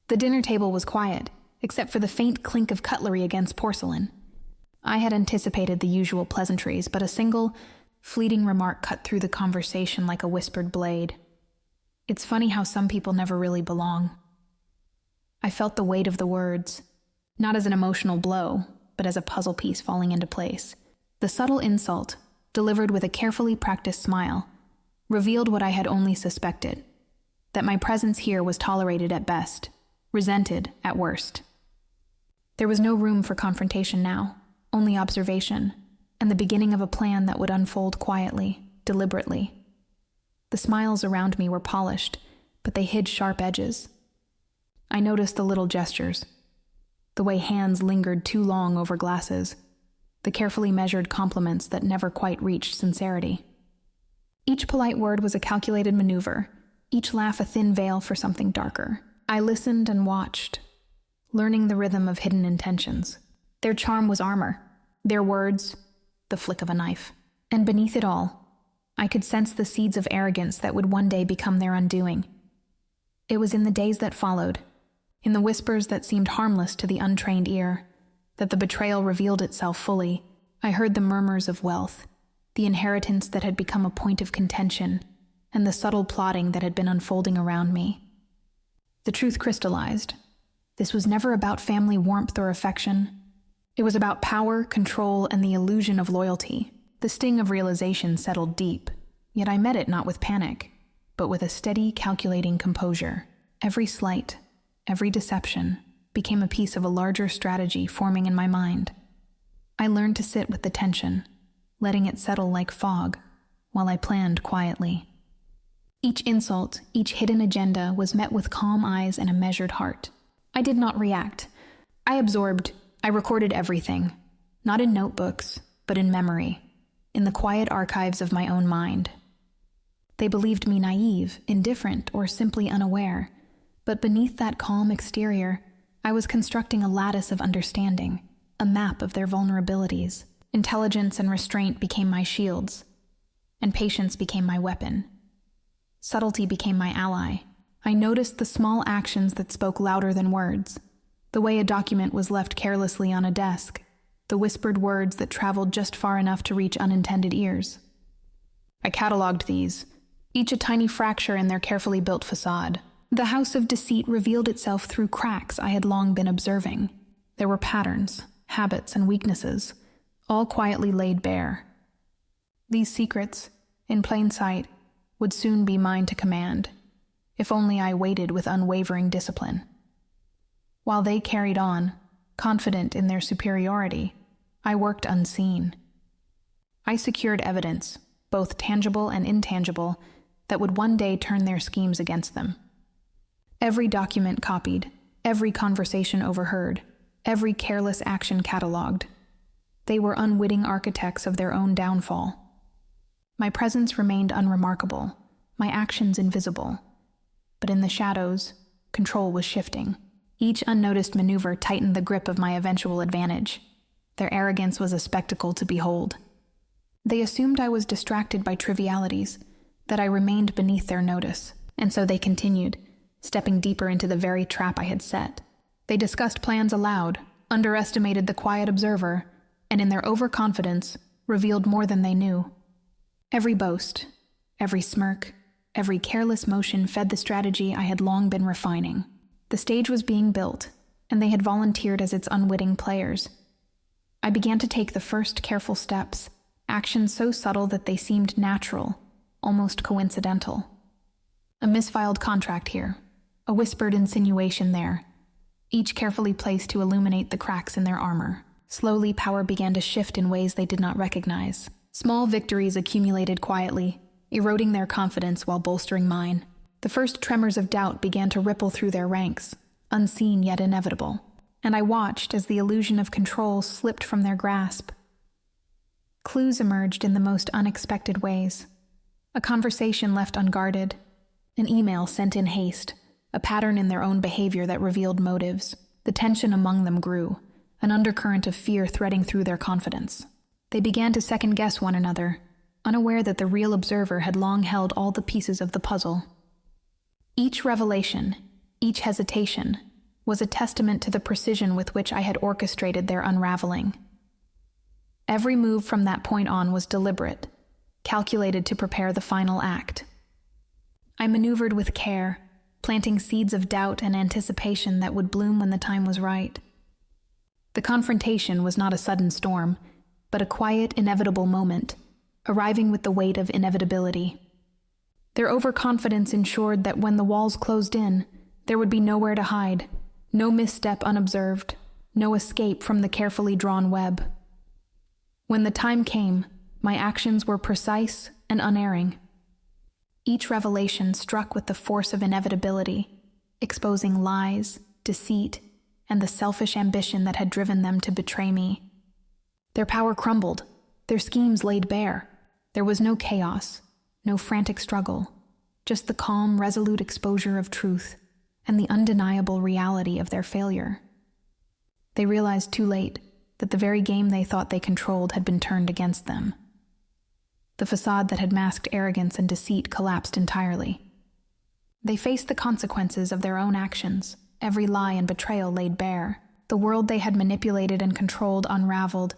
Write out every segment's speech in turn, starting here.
The dinner table was quiet, except for the faint clink of cutlery against porcelain. I had anticipated the usual pleasantries, but a single, fleeting remark cut through the conversation like a whispered blade. It's funny how some people never really belong. I felt the weight of the words, not as an emotional blow, but as a puzzle piece falling into place. The subtle insult, delivered with a carefully practiced smile, revealed what I had only suspected, that my presence here was tolerated at best, resented at worst. There was no room for confrontation now, only observation, and the beginning of a plan that would unfold quietly, deliberately. The smiles around me were polished, but they hid sharp edges. I noticed the little gestures, the way hands lingered too long over glasses, the carefully measured compliments that never quite reached sincerity. Each polite word was a calculated maneuver, each laugh a thin veil for something darker. I listened and watched, learning the rhythm of hidden intentions. Their charm was armor, their words, the flick of a knife. And beneath it all, I could sense the seeds of arrogance that would one day become their undoing. It was in the days that followed, in the whispers that seemed harmless to the untrained ear, that the betrayal revealed itself fully. I heard the murmurs of wealth, the inheritance that had become a point of contention, and the subtle plotting that had been unfolding around me. The truth crystallized. This was never about family warmth or affection. It was about power, control, and the illusion of loyalty. The sting of realization settled deep, yet I met it not with panic, but with a steady, calculating composure. Every slight, every deception, became a piece of a larger strategy forming in my mind. I learned to sit with the tension, letting it settle like fog, while I planned quietly. Each insult, each hidden agenda was met with calm eyes and a measured heart. I did not react. I absorbed. I recorded everything, not in notebooks, but in memory, in the quiet archives of my own mind. They believed me naive, indifferent, or simply unaware, but beneath that calm exterior, I was constructing a lattice of understanding, a map of their vulnerabilities. Intelligence and restraint became my shields, and patience became my weapon. Subtlety became my ally. I noticed the small actions that spoke louder than words, the way a document was left carelessly on a desk, the whispered words that traveled just far enough to reach unintended ears. I cataloged these, each a tiny fracture in their carefully built facade. The house of deceit revealed itself through cracks I had long been observing. There were patterns, habits, and weaknesses, all quietly laid bare. These secrets, in plain sight, would soon be mine to command, if only I waited with unwavering discipline. While they carried on, confident in their superiority, I worked unseen. I secured evidence, both tangible and intangible, that would one day turn their schemes against them. Every document copied, every conversation overheard, every careless action catalogued. They were unwitting architects of their own downfall. My presence remained unremarkable, my actions invisible. But in the shadows, control was shifting. Each unnoticed maneuver tightened the grip of my eventual advantage. Their arrogance was a spectacle to behold. They assumed I was distracted by trivialities, that I remained beneath their notice, and so they continued, stepping deeper into the very trap I had set. They discussed plans aloud, underestimated the quiet observer, and in their overconfidence, revealed more than they knew. Every boast, every smirk, every careless motion fed the strategy I had long been refining. The stage was being built, and they had volunteered as its unwitting players. I began to take the first careful steps, actions so subtle that they seemed natural, almost coincidental. A misfiled contract here, a whispered insinuation there, each carefully placed to illuminate the cracks in their armor. Slowly, power began to shift in ways they did not recognize. Small victories accumulated quietly, eroding their confidence while bolstering mine. The first tremors of doubt began to ripple through their ranks, unseen yet inevitable, and I watched as the illusion of control slipped from their grasp. Clues emerged in the most unexpected ways. A conversation left unguarded, an email sent in haste, a pattern in their own behavior that revealed motives. The tension among them grew, an undercurrent of fear threading through their confidence. They began to second-guess one another, unaware that the real observer had long held all the pieces of the puzzle. Each revelation, each hesitation, was a testament to the precision with which I had orchestrated their unraveling. Every move from that point on was deliberate, calculated to prepare the final act. I maneuvered with care, planting seeds of doubt and anticipation that would bloom when the time was right. The confrontation was not a sudden storm, but a quiet, inevitable moment, arriving with the weight of inevitability. Their overconfidence ensured that when the walls closed in, there would be nowhere to hide, no misstep unobserved, no escape from the carefully drawn web. When the time came, my actions were precise and unerring. Each revelation struck with the force of inevitability, exposing lies, deceit, and the selfish ambition that had driven them to betray me. Their power crumbled, their schemes laid bare. There was no chaos, no frantic struggle, just the calm, resolute exposure of truth and the undeniable reality of their failure. They realized too late that the very game they thought they controlled had been turned against them. The facade that had masked arrogance and deceit collapsed entirely. They faced the consequences of their own actions, every lie and betrayal laid bare. The world they had manipulated and controlled unraveled,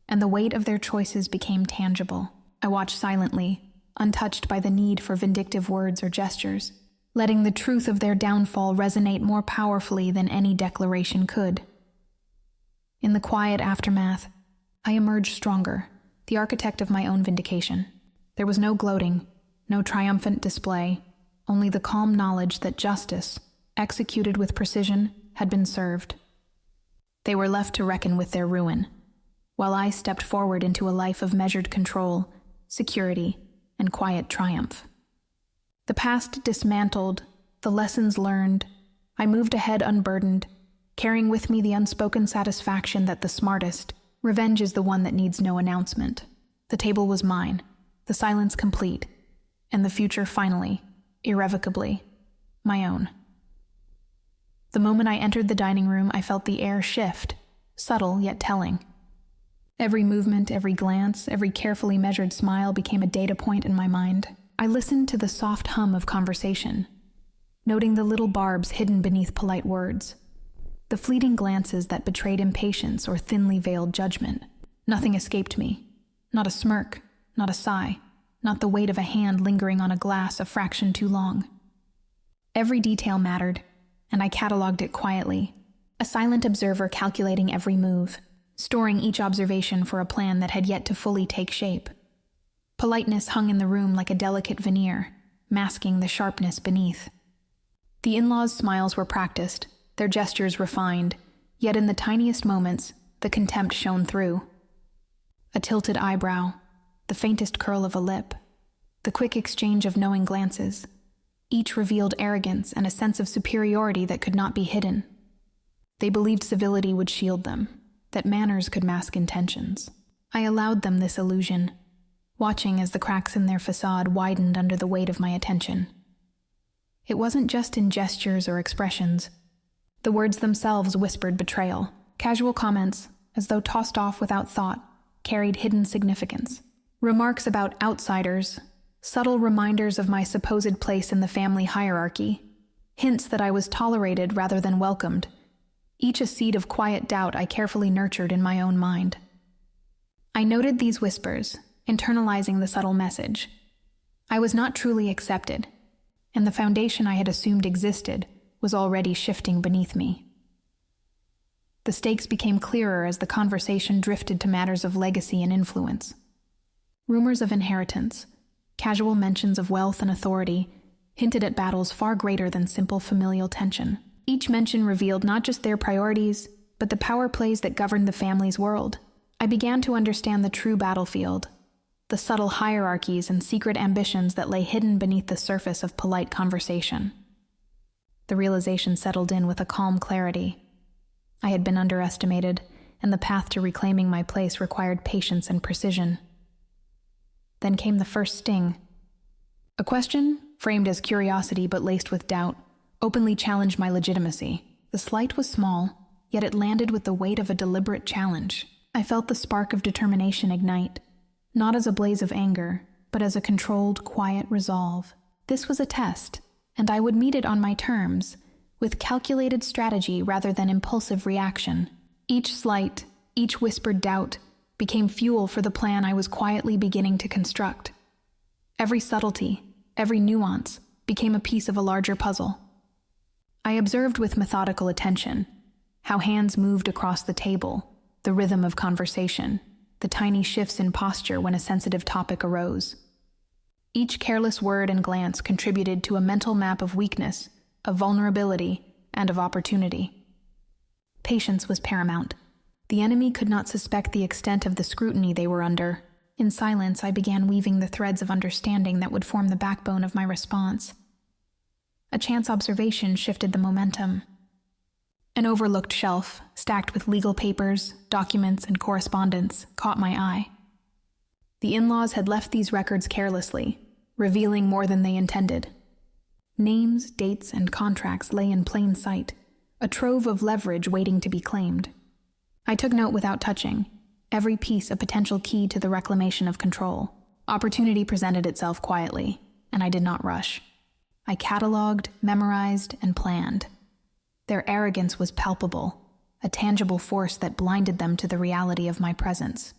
and the weight of their choices became tangible. I watched silently, untouched by the need for vindictive words or gestures, letting the truth of their downfall resonate more powerfully than any declaration could. In the quiet aftermath, I emerged stronger, the architect of my own vindication. There was no gloating, no triumphant display, only the calm knowledge that justice, executed with precision, had been served. They were left to reckon with their ruin, while I stepped forward into a life of measured control, security, and quiet triumph. The past dismantled, the lessons learned, I moved ahead unburdened, carrying with me the unspoken satisfaction that the smartest, revenge is the one that needs no announcement. The table was mine, the silence complete, and the future finally, irrevocably, my own. The moment I entered the dining room, I felt the air shift, subtle yet telling. Every movement, every glance, every carefully measured smile became a data point in my mind. I listened to the soft hum of conversation, noting the little barbs hidden beneath polite words, the fleeting glances that betrayed impatience or thinly veiled judgment. Nothing escaped me. Not a smirk, not a sigh, not the weight of a hand lingering on a glass a fraction too long. Every detail mattered, and I cataloged it quietly, a silent observer calculating every move, storing each observation for a plan that had yet to fully take shape. Politeness hung in the room like a delicate veneer, masking the sharpness beneath. The in-laws' smiles were practiced, their gestures refined, yet in the tiniest moments, the contempt shone through. A tilted eyebrow, the faintest curl of a lip, the quick exchange of knowing glances, each revealed arrogance and a sense of superiority that could not be hidden. They believed civility would shield them, that manners could mask intentions. I allowed them this illusion, watching as the cracks in their facade widened under the weight of my attention. It wasn't just in gestures or expressions. The words themselves whispered betrayal. Casual comments, as though tossed off without thought, carried hidden significance. Remarks about outsiders, subtle reminders of my supposed place in the family hierarchy, hints that I was tolerated rather than welcomed, each a seed of quiet doubt I carefully nurtured in my own mind. I noted these whispers, internalizing the subtle message. I was not truly accepted, and the foundation I had assumed existed was already shifting beneath me. The stakes became clearer as the conversation drifted to matters of legacy and influence. Rumors of inheritance, casual mentions of wealth and authority, hinted at battles far greater than simple familial tension. Each mention revealed not just their priorities, but the power plays that governed the family's world. I began to understand the true battlefield, the subtle hierarchies and secret ambitions that lay hidden beneath the surface of polite conversation. The realization settled in with a calm clarity. I had been underestimated, and the path to reclaiming my place required patience and precision. Then came the first sting. A question, framed as curiosity but laced with doubt, openly challenged my legitimacy. The slight was small, yet it landed with the weight of a deliberate challenge. I felt the spark of determination ignite, not as a blaze of anger, but as a controlled, quiet resolve. This was a test, and I would meet it on my terms, with calculated strategy rather than impulsive reaction. Each slight, each whispered doubt became fuel for the plan I was quietly beginning to construct. Every subtlety, every nuance became a piece of a larger puzzle. I observed with methodical attention how hands moved across the table, the rhythm of conversation, the tiny shifts in posture when a sensitive topic arose. Each careless word and glance contributed to a mental map of weakness, of vulnerability, and of opportunity. Patience was paramount. The enemy could not suspect the extent of the scrutiny they were under. In silence, I began weaving the threads of understanding that would form the backbone of my response. A chance observation shifted the momentum. An overlooked shelf, stacked with legal papers, documents, and correspondence, caught my eye. The in-laws had left these records carelessly, revealing more than they intended. Names, dates, and contracts lay in plain sight, a trove of leverage waiting to be claimed. I took note without touching, every piece a potential key to the reclamation of control. Opportunity presented itself quietly, and I did not rush. I cataloged, memorized, and planned. Their arrogance was palpable, a tangible force that blinded them to the reality of my presence.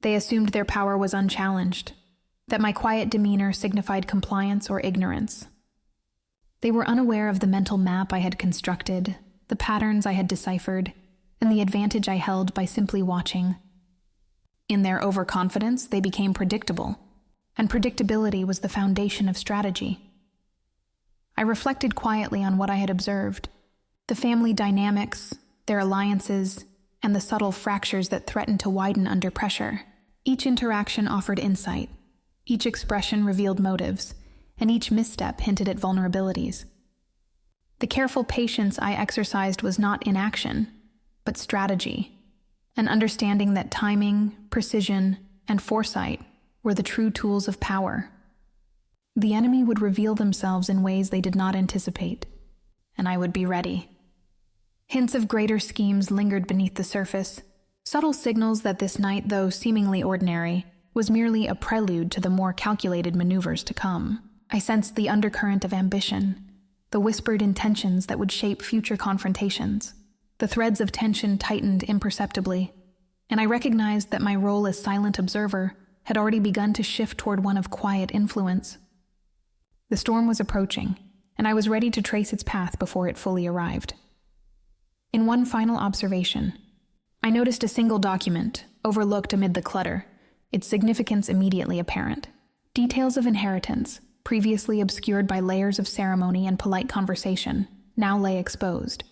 They assumed their power was unchallenged, that my quiet demeanor signified compliance or ignorance. They were unaware of the mental map I had constructed, the patterns I had deciphered, and the advantage I held by simply watching. In their overconfidence, they became predictable, and predictability was the foundation of strategy. I reflected quietly on what I had observed, the family dynamics, their alliances, and the subtle fractures that threatened to widen under pressure. Each interaction offered insight, each expression revealed motives, and each misstep hinted at vulnerabilities. The careful patience I exercised was not inaction, but strategy, an understanding that timing, precision, and foresight were the true tools of power. The enemy would reveal themselves in ways they did not anticipate, and I would be ready. Hints of greater schemes lingered beneath the surface, subtle signals that this night, though seemingly ordinary, was merely a prelude to the more calculated maneuvers to come. I sensed the undercurrent of ambition, the whispered intentions that would shape future confrontations. The threads of tension tightened imperceptibly, and I recognized that my role as silent observer had already begun to shift toward one of quiet influence. The storm was approaching, and I was ready to trace its path before it fully arrived. In one final observation, I noticed a single document, overlooked amid the clutter, its significance immediately apparent. Details of inheritance, previously obscured by layers of ceremony and polite conversation, now lay exposed.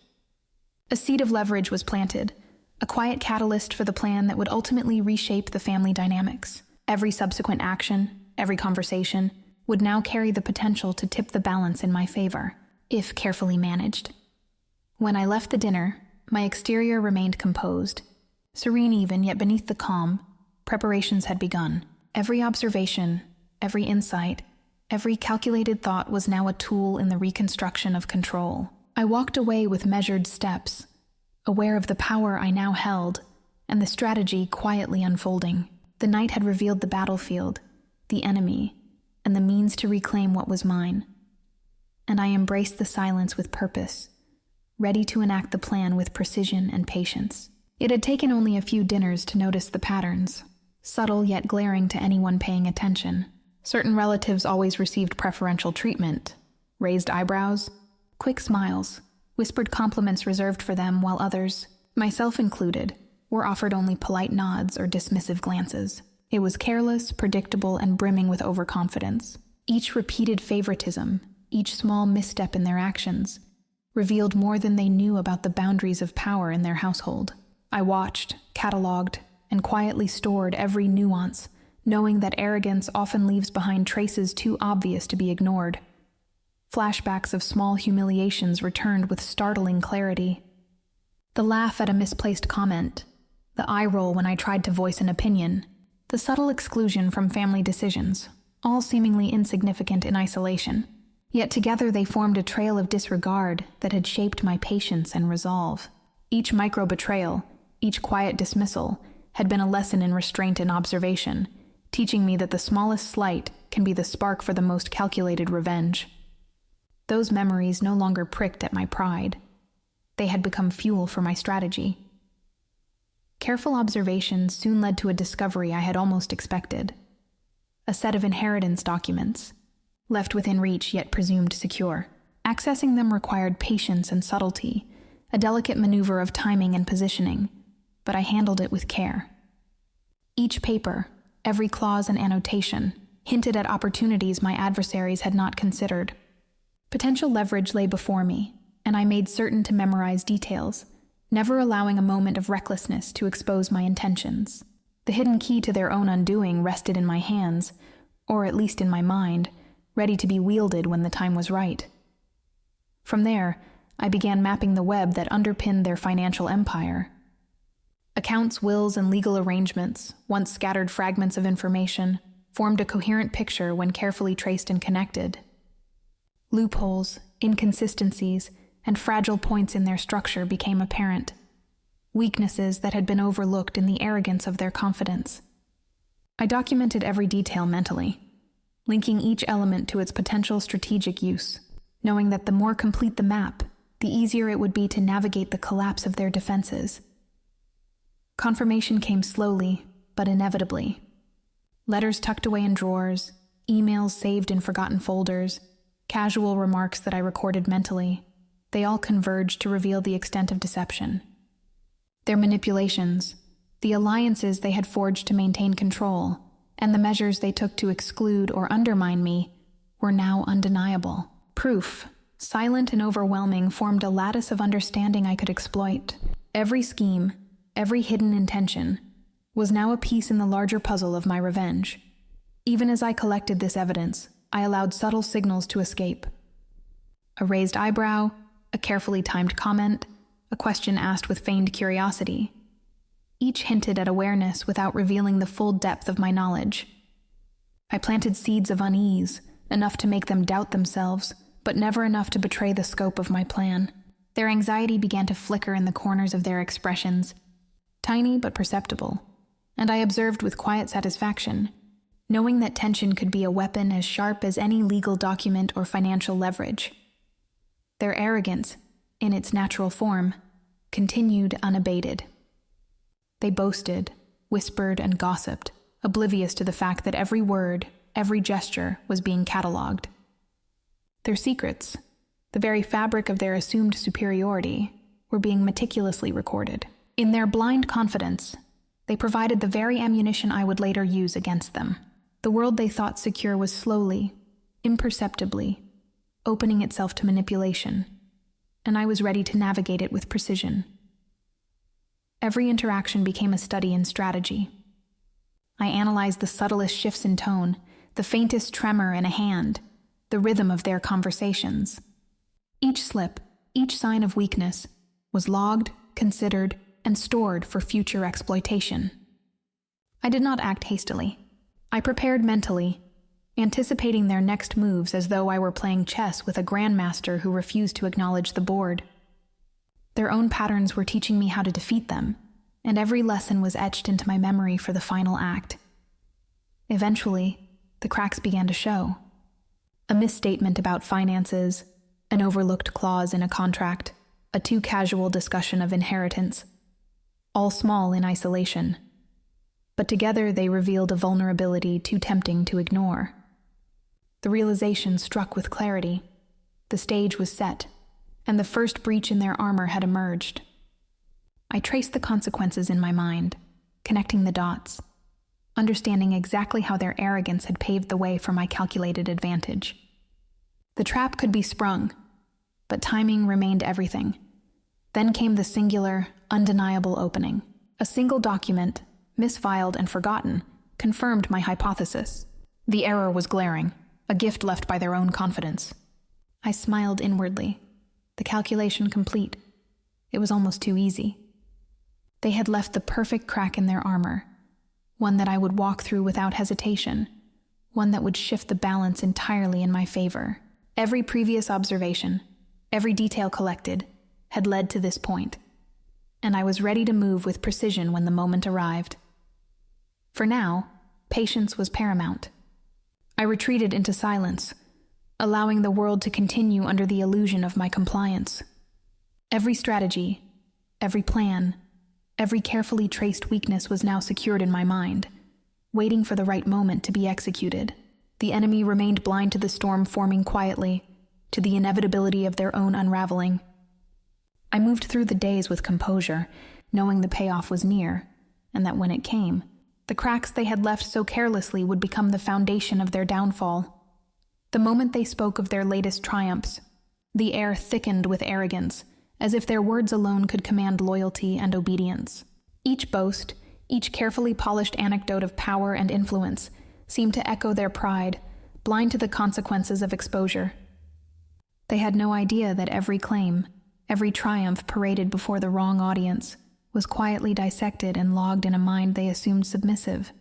A seed of leverage was planted, a quiet catalyst for the plan that would ultimately reshape the family dynamics. Every subsequent action, every conversation, would now carry the potential to tip the balance in my favor, if carefully managed. When I left the dinner, my exterior remained composed. Serene even, yet beneath the calm, preparations had begun. Every observation, every insight, every calculated thought was now a tool in the reconstruction of control. I walked away with measured steps, aware of the power I now held, and the strategy quietly unfolding. The night had revealed the battlefield, the enemy, and the means to reclaim what was mine. And I embraced the silence with purpose, ready to enact the plan with precision and patience. It had taken only a few dinners to notice the patterns, subtle yet glaring to anyone paying attention. Certain relatives always received preferential treatment, raised eyebrows, quick smiles, whispered compliments reserved for them, while others, myself included, were offered only polite nods or dismissive glances. It was careless, predictable, and brimming with overconfidence. Each repeated favoritism, each small misstep in their actions, revealed more than they knew about the boundaries of power in their household. I watched, catalogued, and quietly stored every nuance, knowing that arrogance often leaves behind traces too obvious to be ignored. Flashbacks of small humiliations returned with startling clarity. The laugh at a misplaced comment, the eye roll when I tried to voice an opinion, the subtle exclusion from family decisions, all seemingly insignificant in isolation. Yet together they formed a trail of disregard that had shaped my patience and resolve. Each micro-betrayal, each quiet dismissal, had been a lesson in restraint and observation, teaching me that the smallest slight can be the spark for the most calculated revenge. Those memories no longer pricked at my pride. They had become fuel for my strategy. Careful observation soon led to a discovery I had almost expected. A set of inheritance documents, left within reach yet presumed secure. Accessing them required patience and subtlety, a delicate maneuver of timing and positioning, but I handled it with care. Each paper, every clause and annotation, hinted at opportunities my adversaries had not considered. Potential leverage lay before me, and I made certain to memorize details, never allowing a moment of recklessness to expose my intentions. The hidden key to their own undoing rested in my hands, or at least in my mind, ready to be wielded when the time was right. From there, I began mapping the web that underpinned their financial empire. Accounts, wills, and legal arrangements, once scattered fragments of information, formed a coherent picture when carefully traced and connected. Loopholes, inconsistencies, and fragile points in their structure became apparent, weaknesses that had been overlooked in the arrogance of their confidence. I documented every detail mentally, linking each element to its potential strategic use, knowing that the more complete the map, the easier it would be to navigate the collapse of their defenses. Confirmation came slowly, but inevitably. Letters tucked away in drawers, emails saved in forgotten folders, casual remarks that I recorded mentally, they all converged to reveal the extent of deception. Their manipulations, the alliances they had forged to maintain control, and the measures they took to exclude or undermine me were now undeniable. Proof, silent and overwhelming, formed a lattice of understanding I could exploit. Every scheme, every hidden intention, was now a piece in the larger puzzle of my revenge. Even as I collected this evidence, I allowed subtle signals to escape. A raised eyebrow, a carefully timed comment, a question asked with feigned curiosity. Each hinted at awareness without revealing the full depth of my knowledge. I planted seeds of unease, enough to make them doubt themselves, but never enough to betray the scope of my plan. Their anxiety began to flicker in the corners of their expressions, tiny but perceptible, and I observed with quiet satisfaction, knowing that tension could be a weapon as sharp as any legal document or financial leverage. Their arrogance, in its natural form, continued unabated. They boasted, whispered, and gossiped, oblivious to the fact that every word, every gesture was being catalogued. Their secrets, the very fabric of their assumed superiority, were being meticulously recorded. In their blind confidence, they provided the very ammunition I would later use against them. The world they thought secure was slowly, imperceptibly, opening itself to manipulation, and I was ready to navigate it with precision. Every interaction became a study in strategy. I analyzed the subtlest shifts in tone, the faintest tremor in a hand, the rhythm of their conversations. Each slip, each sign of weakness, was logged, considered, and stored for future exploitation. I did not act hastily. I prepared mentally, anticipating their next moves as though I were playing chess with a grandmaster who refused to acknowledge the board. Their own patterns were teaching me how to defeat them, and every lesson was etched into my memory for the final act. Eventually, the cracks began to show. A misstatement about finances, an overlooked clause in a contract, a too casual discussion of inheritance, all small in isolation. But together they revealed a vulnerability too tempting to ignore. The realization struck with clarity. The stage was set, and the first breach in their armor had emerged. I traced the consequences in my mind, connecting the dots, understanding exactly how their arrogance had paved the way for my calculated advantage. The trap could be sprung, but timing remained everything. Then came the singular, undeniable opening. A single document, misfiled and forgotten, confirmed my hypothesis. The error was glaring, a gift left by their own confidence. I smiled inwardly, the calculation complete. It was almost too easy. They had left the perfect crack in their armor, one that I would walk through without hesitation, one that would shift the balance entirely in my favor. Every previous observation, every detail collected, had led to this point, and I was ready to move with precision when the moment arrived. For now, patience was paramount. I retreated into silence, allowing the world to continue under the illusion of my compliance. Every strategy, every plan, every carefully traced weakness was now secured in my mind, waiting for the right moment to be executed. The enemy remained blind to the storm forming quietly, to the inevitability of their own unraveling. I moved through the days with composure, knowing the payoff was near, and that when it came, the cracks they had left so carelessly would become the foundation of their downfall. The moment they spoke of their latest triumphs, the air thickened with arrogance, as if their words alone could command loyalty and obedience. Each boast, each carefully polished anecdote of power and influence, seemed to echo their pride, blind to the consequences of exposure. They had no idea that every claim, every triumph paraded before the wrong audience, was quietly dissected and logged in a mind they assumed submissive.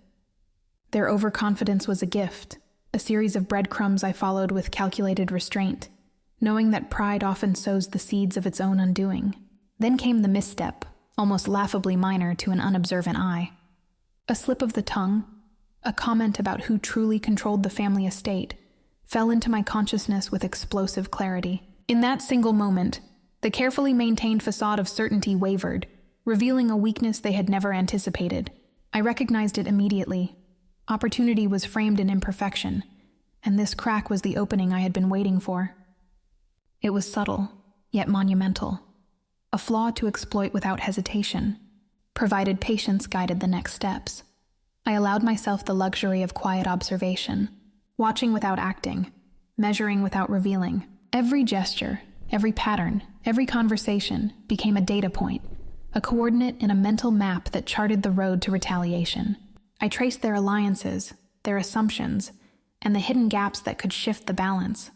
Their overconfidence was a gift, a series of breadcrumbs I followed with calculated restraint, knowing that pride often sows the seeds of its own undoing. Then came the misstep, almost laughably minor to an unobservant eye. A slip of the tongue, a comment about who truly controlled the family estate, fell into my consciousness with explosive clarity. In that single moment, the carefully maintained facade of certainty wavered, revealing a weakness they had never anticipated. I recognized it immediately. Opportunity was framed in imperfection, and this crack was the opening I had been waiting for. It was subtle, yet monumental, a flaw to exploit without hesitation, provided patience guided the next steps. I allowed myself the luxury of quiet observation, watching without acting, measuring without revealing. Every gesture, every pattern, every conversation became a data point, a coordinate in a mental map that charted the road to retaliation. I traced their alliances, their assumptions, and the hidden gaps that could shift the balance.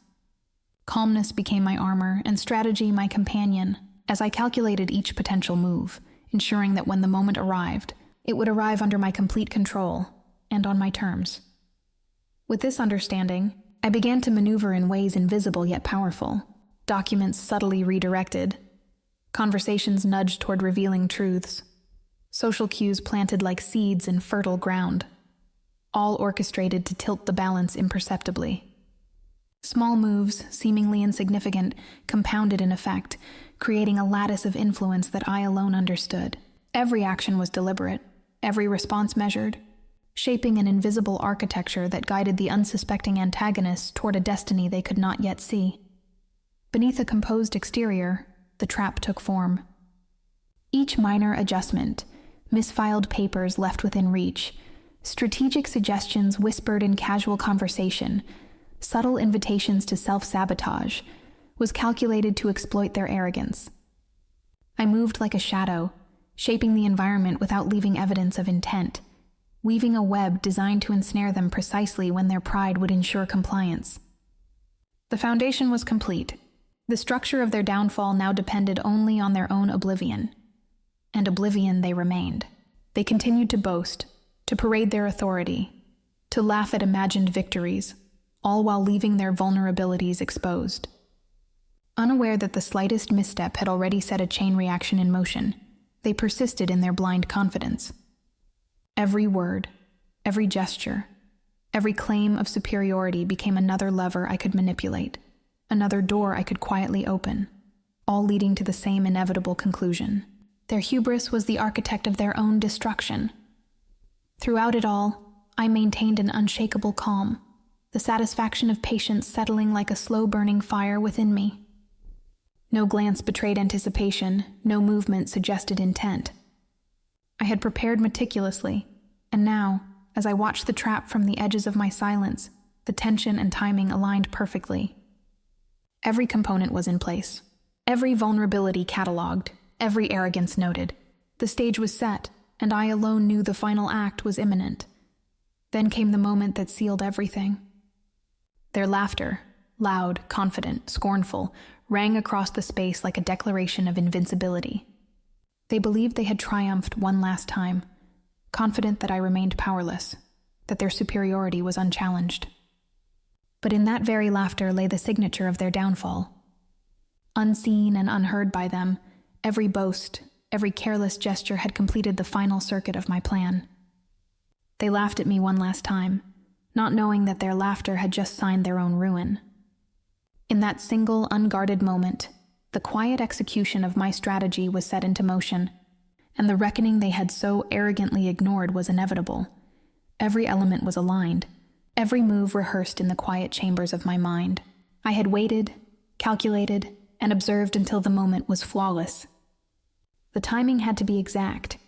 Calmness became my armor and strategy my companion as I calculated each potential move, ensuring that when the moment arrived, it would arrive under my complete control and on my terms. With this understanding, I began to maneuver in ways invisible yet powerful, documents subtly redirected, conversations nudged toward revealing truths, social cues planted like seeds in fertile ground, all orchestrated to tilt the balance imperceptibly. Small moves, seemingly insignificant, compounded in effect, creating a lattice of influence that I alone understood. Every action was deliberate, every response measured, shaping an invisible architecture that guided the unsuspecting antagonists toward a destiny they could not yet see. Beneath a composed exterior, the trap took form. Each minor adjustment, misfiled papers left within reach, strategic suggestions whispered in casual conversation, subtle invitations to self-sabotage, was calculated to exploit their arrogance. I moved like a shadow, shaping the environment without leaving evidence of intent, weaving a web designed to ensnare them precisely when their pride would ensure compliance. The foundation was complete. The structure of their downfall now depended only on their own oblivion. And oblivion they remained. They continued to boast, to parade their authority, to laugh at imagined victories, all while leaving their vulnerabilities exposed. Unaware that the slightest misstep had already set a chain reaction in motion, they persisted in their blind confidence. Every word, every gesture, every claim of superiority became another lever I could manipulate, another door I could quietly open, all leading to the same inevitable conclusion. Their hubris was the architect of their own destruction. Throughout it all, I maintained an unshakable calm, the satisfaction of patience settling like a slow-burning fire within me. No glance betrayed anticipation, no movement suggested intent. I had prepared meticulously, and now, as I watched the trap from the edges of my silence, the tension and timing aligned perfectly. Every component was in place, every vulnerability catalogued, every arrogance noted. The stage was set, and I alone knew the final act was imminent. Then came the moment that sealed everything. Their laughter, loud, confident, scornful, rang across the space like a declaration of invincibility. They believed they had triumphed one last time, confident that I remained powerless, that their superiority was unchallenged. But in that very laughter lay the signature of their downfall. Unseen and unheard by them, every boast, every careless gesture had completed the final circuit of my plan. They laughed at me one last time, not knowing that their laughter had just signed their own ruin. In that single, unguarded moment, the quiet execution of my strategy was set into motion, and the reckoning they had so arrogantly ignored was inevitable. Every element was aligned, every move rehearsed in the quiet chambers of my mind. I had waited, calculated, and observed until the moment was flawless. The timing had to be exact.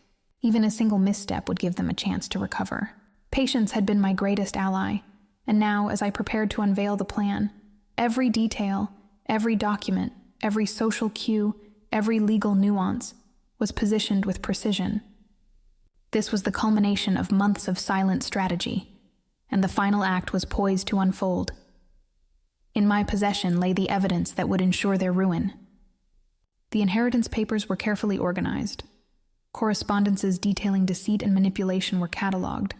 Even a single misstep would give them a chance to recover. Patience had been my greatest ally, and now, as I prepared to unveil the plan, every detail, every document, every social cue, every legal nuance was positioned with precision. This was the culmination of months of silent strategy, and the final act was poised to unfold. In my possession lay the evidence that would ensure their ruin. The inheritance papers were carefully organized. Correspondences detailing deceit and manipulation were cataloged,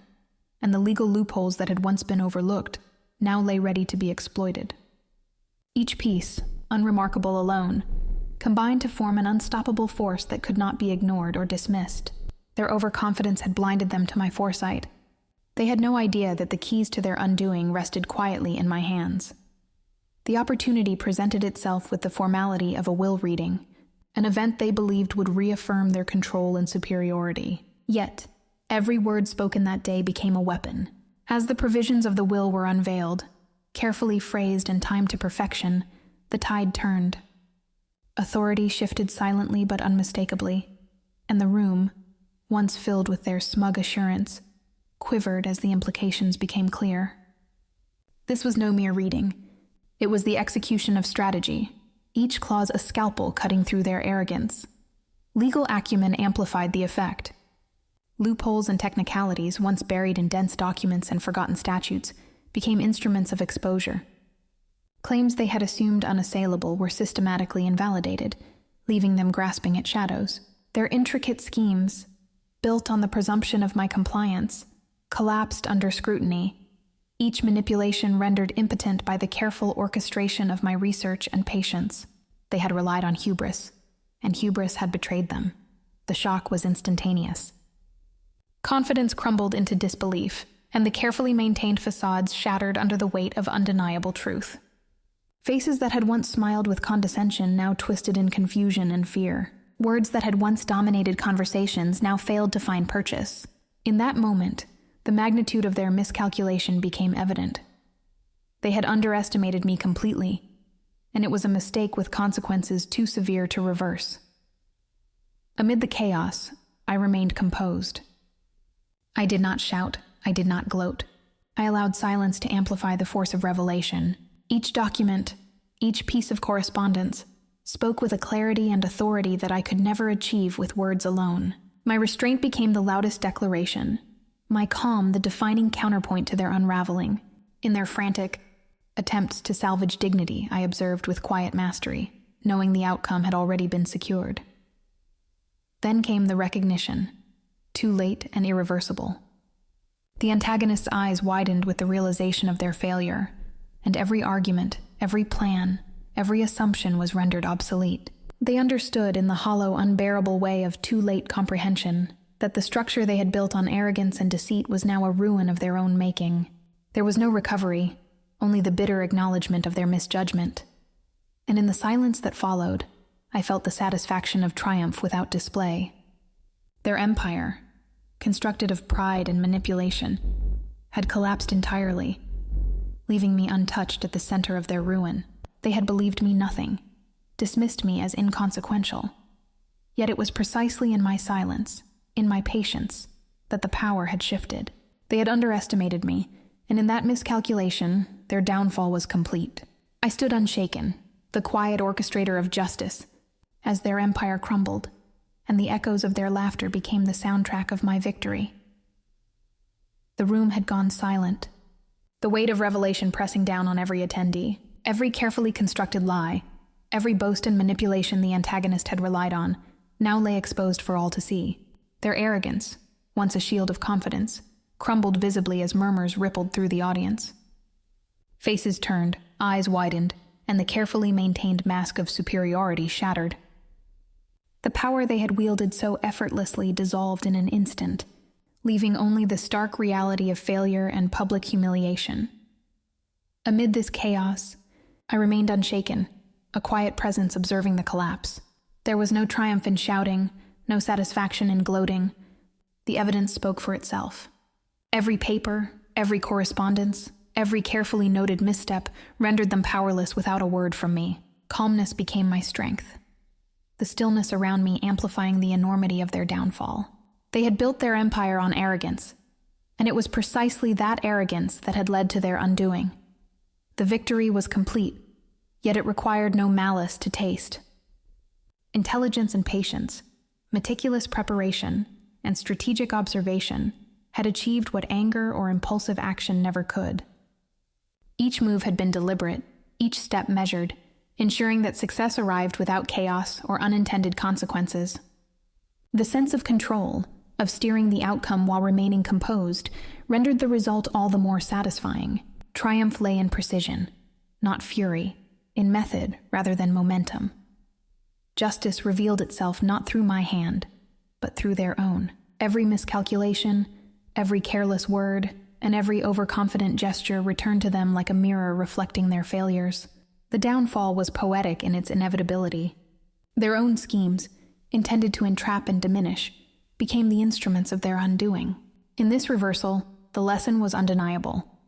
and the legal loopholes that had once been overlooked now lay ready to be exploited. Each piece, unremarkable alone, combined to form an unstoppable force that could not be ignored or dismissed. Their overconfidence had blinded them to my foresight. They had no idea that the keys to their undoing rested quietly in my hands. The opportunity presented itself with the formality of a will reading, an event they believed would reaffirm their control and superiority. Yet, every word spoken that day became a weapon. As the provisions of the will were unveiled, carefully phrased and timed to perfection, the tide turned. Authority shifted silently but unmistakably, and the room, once filled with their smug assurance, quivered as the implications became clear. This was no mere reading. It was the execution of strategy, each clause a scalpel cutting through their arrogance. Legal acumen amplified the effect. Loopholes and technicalities, once buried in dense documents and forgotten statutes, became instruments of exposure. Claims they had assumed unassailable were systematically invalidated, leaving them grasping at shadows. Their intricate schemes, built on the presumption of my compliance, collapsed under scrutiny, each manipulation rendered impotent by the careful orchestration of my research and patience. They had relied on hubris, and hubris had betrayed them. The shock was instantaneous. Confidence crumbled into disbelief, and the carefully maintained facades shattered under the weight of undeniable truth. Faces that had once smiled with condescension now twisted in confusion and fear. Words that had once dominated conversations now failed to find purchase. In that moment, the magnitude of their miscalculation became evident. They had underestimated me completely, and it was a mistake with consequences too severe to reverse. Amid the chaos, I remained composed. I did not shout, I did not gloat. I allowed silence to amplify the force of revelation. Each document, each piece of correspondence, spoke with a clarity and authority that I could never achieve with words alone. My restraint became the loudest declaration, my calm the defining counterpoint to their unraveling. In their frantic attempts to salvage dignity, I observed with quiet mastery, knowing the outcome had already been secured. Then came the recognition, too late and irreversible. The antagonist's eyes widened with the realization of their failure, and every argument, every plan, every assumption was rendered obsolete. They understood in the hollow, unbearable way of too late comprehension that the structure they had built on arrogance and deceit was now a ruin of their own making. There was no recovery, only the bitter acknowledgement of their misjudgment. And in the silence that followed, I felt the satisfaction of triumph without display. Their empire, constructed of pride and manipulation, had collapsed entirely, leaving me untouched at the center of their ruin. They had believed me nothing, dismissed me as inconsequential. Yet it was precisely in my silence, in my patience, that the power had shifted. They had underestimated me, and in that miscalculation, their downfall was complete. I stood unshaken, the quiet orchestrator of justice, as their empire crumbled, and the echoes of their laughter became the soundtrack of my victory. The room had gone silent, the weight of revelation pressing down on every attendee. Every carefully constructed lie, every boast and manipulation the antagonist had relied on, now lay exposed for all to see. Their arrogance, once a shield of confidence, crumbled visibly as murmurs rippled through the audience. Faces turned, eyes widened, and the carefully maintained mask of superiority shattered. The power they had wielded so effortlessly dissolved in an instant, leaving only the stark reality of failure and public humiliation. Amid this chaos, I remained unshaken, a quiet presence observing the collapse. There was no triumph in shouting, no satisfaction in gloating. The evidence spoke for itself. Every paper, every correspondence, every carefully noted misstep rendered them powerless without a word from me. Calmness became my strength, the stillness around me amplifying the enormity of their downfall. They had built their empire on arrogance, and it was precisely that arrogance that had led to their undoing. The victory was complete, yet it required no malice to taste. Intelligence and patience, meticulous preparation, and strategic observation had achieved what anger or impulsive action never could. Each move had been deliberate, each step measured, ensuring that success arrived without chaos or unintended consequences. The sense of control, of steering the outcome while remaining composed, rendered the result all the more satisfying. Triumph lay in precision, not fury, in method rather than momentum. Justice revealed itself not through my hand, but through their own. Every miscalculation, every careless word, and every overconfident gesture returned to them like a mirror reflecting their failures. The downfall was poetic in its inevitability. Their own schemes, intended to entrap and diminish, became the instruments of their undoing. In this reversal, the lesson was undeniable.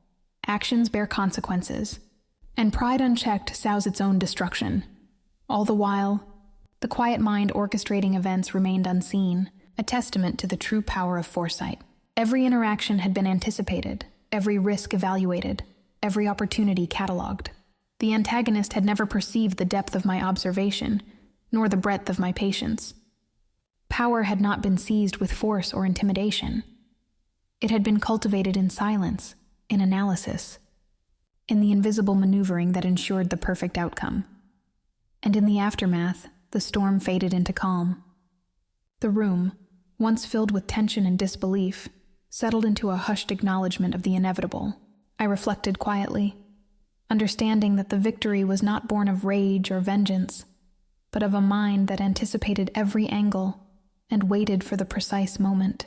Actions bear consequences, and pride unchecked sows its own destruction. All the while, the quiet mind orchestrating events remained unseen, a testament to the true power of foresight. Every interaction had been anticipated, every risk evaluated, every opportunity catalogued. The antagonist had never perceived the depth of my observation, nor the breadth of my patience. Power had not been seized with force or intimidation. It had been cultivated in silence, in analysis, in the invisible maneuvering that ensured the perfect outcome. And in the aftermath, the storm faded into calm. The room, once filled with tension and disbelief, settled into a hushed acknowledgement of the inevitable. I reflected quietly, understanding that the victory was not born of rage or vengeance, but of a mind that anticipated every angle and waited for the precise moment.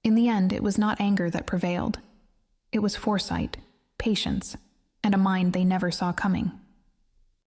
In the end, it was not anger that prevailed. It was foresight, patience, and a mind they never saw coming.